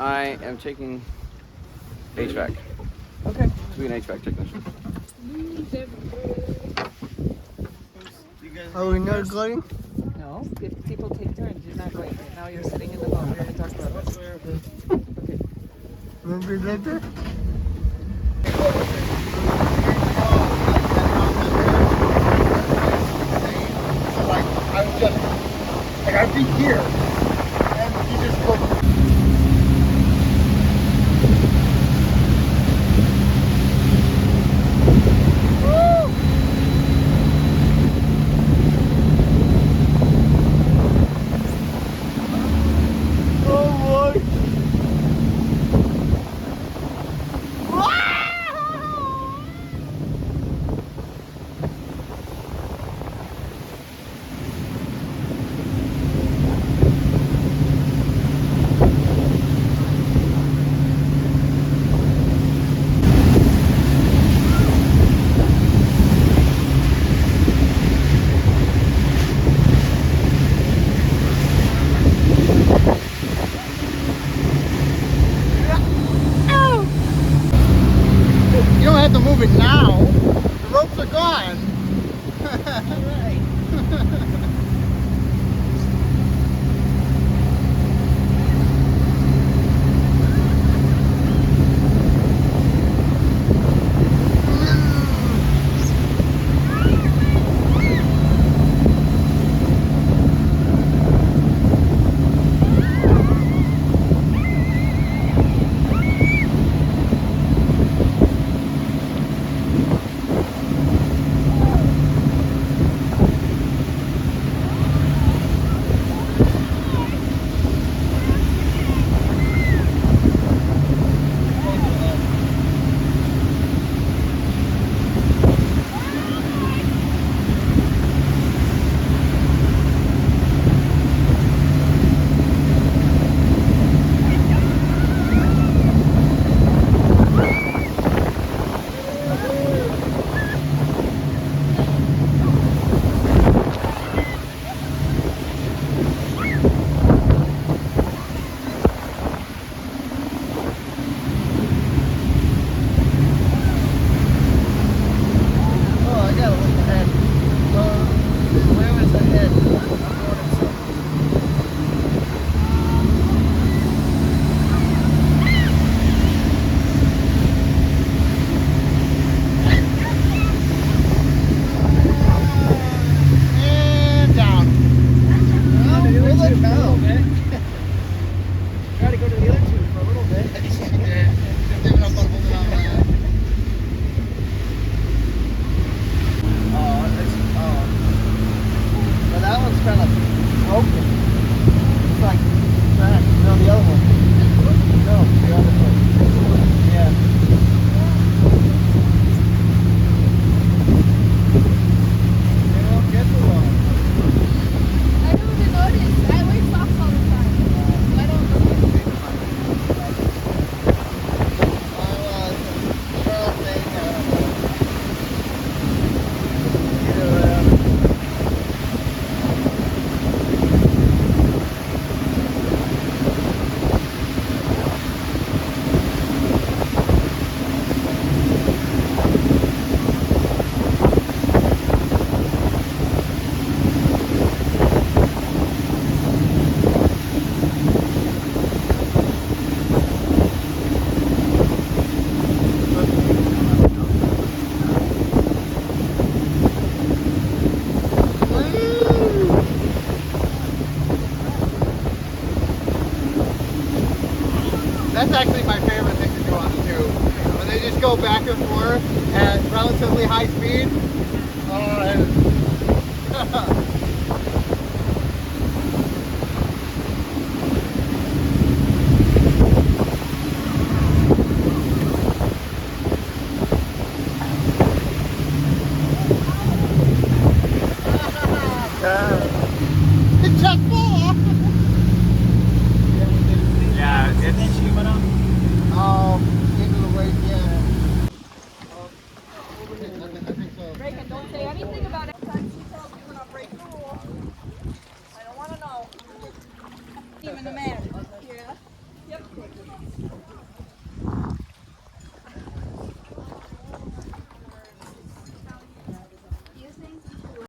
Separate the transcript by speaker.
Speaker 1: I am taking HVAC.
Speaker 2: Okay.
Speaker 1: To be an HVAC technician.
Speaker 3: Are we not going?
Speaker 2: No, if people take turns, you're not going. Now you're sitting in the boat. We're going to talk about it. Okay.
Speaker 3: Maybe later? I was just, like, I'd be here, and you just go. You don't have to move it now. The ropes are gone.
Speaker 2: All right.
Speaker 3: That's actually my favorite thing to do on the tube. When they just go back and forth at relatively high speed.